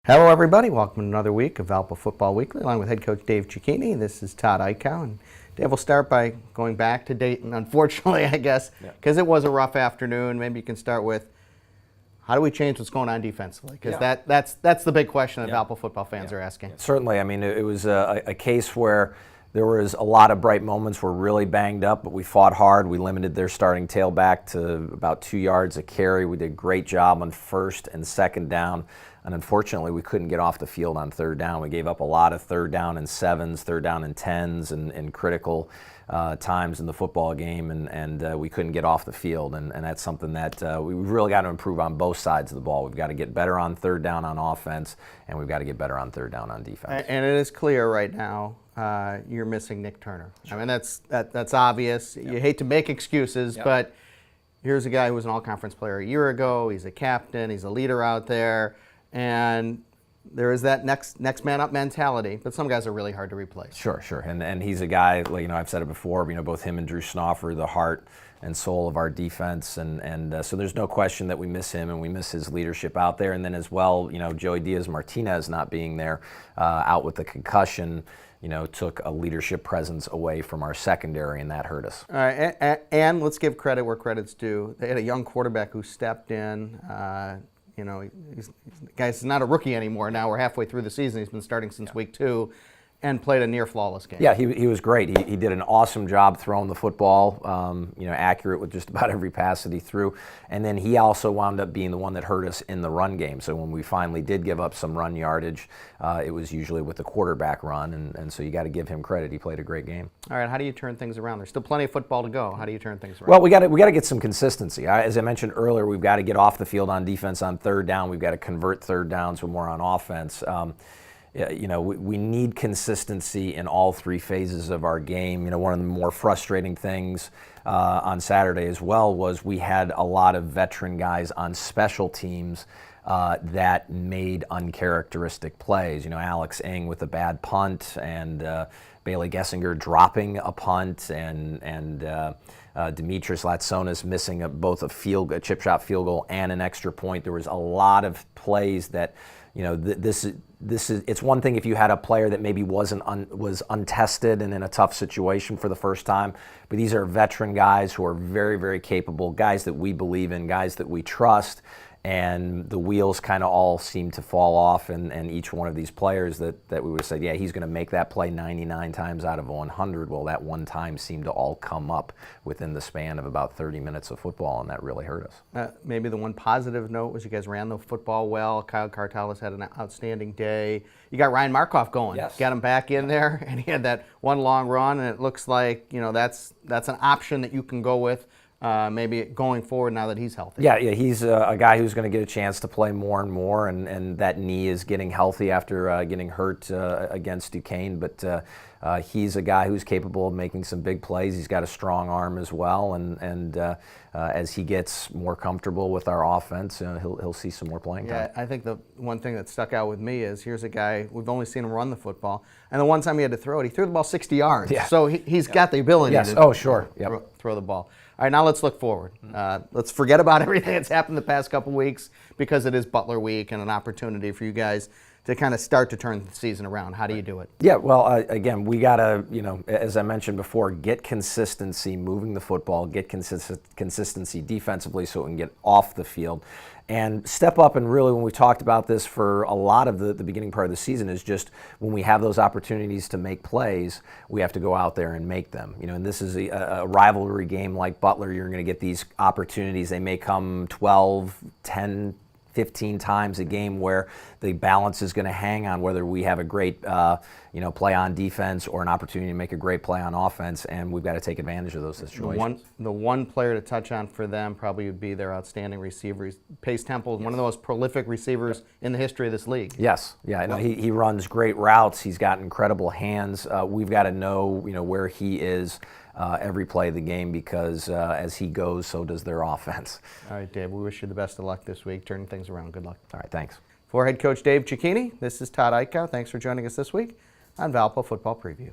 Hello, everybody. Welcome to another week of Valpo Football Weekly, along with head coach Dave Cicchini. This is Todd Eichow, and Dave will start by going back to Dayton, unfortunately, I guess, because it was a rough afternoon. Maybe you can start with, how do we change what's going on defensively? Because that's the big question that Valpo football fans are asking. Certainly. I mean, it was a case where there was a lot of bright moments. We're really banged up, but we fought hard. We limited their starting tailback to about 2 yards a carry. We did a great job on first and second down. And unfortunately, we couldn't get off the field on third down. We gave up a lot of third down and sevens, third down and tens, and critical times in the football game, and we couldn't get off the field. And that's something that we've really got to improve on both sides of the ball. We've got to get better on third down on offense, and we've got to get better on third down on defense. And it is clear right now you're missing Nick Turner. I mean, that's obvious. You hate to make excuses, but here's a guy who was an all-conference player a year ago. He's a captain. He's a leader out there. And there is that next man up mentality, but some guys are really hard to replace. Sure. And he's a guy, like, I've said it before, both him and Drew Snoffer, the heart and soul of our defense, and so there's no question that we miss him and we miss his leadership out there. And then as well, Joey Diaz-Martinez not being there, out with the concussion, took a leadership presence away from our secondary, and that hurt us. All right, and let's give credit where credit's due. They had a young quarterback who stepped in. He's not a rookie anymore now. We're halfway through the season. He's been starting since week 2 and played a near flawless game. Yeah, he was great. He did an awesome job throwing the football, accurate with just about every pass that he threw. And then he also wound up being the one that hurt us in the run game. So when we finally did give up some run yardage, it was usually with the quarterback run. And so you got to give him credit. He played a great game. All right, how do you turn things around? There's still plenty of football to go. How do you turn things around? Well, we got to get some consistency. As I mentioned earlier, we've got to get off the field on defense on third down. We've got to convert third downs when we're on offense. We need consistency in all 3 phases of our game. One of the more frustrating things on Saturday as well was we had a lot of veteran guys on special teams that made uncharacteristic plays. Alex Ng with a bad punt, and Bailey Gessinger dropping a punt, and Demetrius Latsonis missing both a chip shot field goal and an extra point. There was a lot of plays that, it's one thing if you had a player that maybe was untested and in a tough situation for the first time, but these are veteran guys who are very, very capable, guys that we believe in, guys that we trust, and the wheels kind of all seem to fall off, and each one of these players that we would have said, yeah, he's going to make that play 99 times out of 100, well, that one time seemed to all come up within the span of about 30 minutes of football, and that really hurt us. Maybe the one positive note was you guys ran the football well. Kyle Cartalis had an outstanding day. You got Ryan Markoff going. Yes. Got him back in there, and he had that one long run, and it looks like that's an option that you can go with. Maybe going forward now that he's healthy. Yeah, he's a guy who's going to get a chance to play more and more, and that knee is getting healthy after getting hurt against Duquesne. But he's a guy who's capable of making some big plays. He's got a strong arm as well, and as he gets more comfortable with our offense, he'll see some more playing time. Yeah, I think the one thing that stuck out with me is here's a guy, we've only seen him run the football, and the one time he had to throw it, he threw the ball 60 yards. Yeah. So he's got the ability to throw the ball. All right, now let's look forward. Let's forget about everything that's happened the past couple weeks, because it is Butler Week and an opportunity for you guys to kind of start to turn the season around. How do you do it? Yeah, well, again, we got to, as I mentioned before, get consistency moving the football, get consistency defensively so it can get off the field, and step up. And really, when we talked about this for a lot of the beginning part of the season, is just when we have those opportunities to make plays, we have to go out there and make them. And this is a rivalry game like Butler. You're going to get these opportunities. They may come 12, 10, 15 times a game where the balance is going to hang on whether we have a great play on defense or an opportunity to make a great play on offense, and we've got to take advantage of those situations. The one player to touch on for them probably would be their outstanding receiver. Pace Temple is one of the most prolific receivers in the history of this league. Yes, he runs great routes. He's got incredible hands. We've got to know where he is every play of the game, because as he goes, so does their offense. All right, Dave, we wish you the best of luck this week, turning things around. Good luck. All right, thanks. For head coach Dave Cicchini, this is Todd Eichow. Thanks for joining us this week on Valpo Football Preview.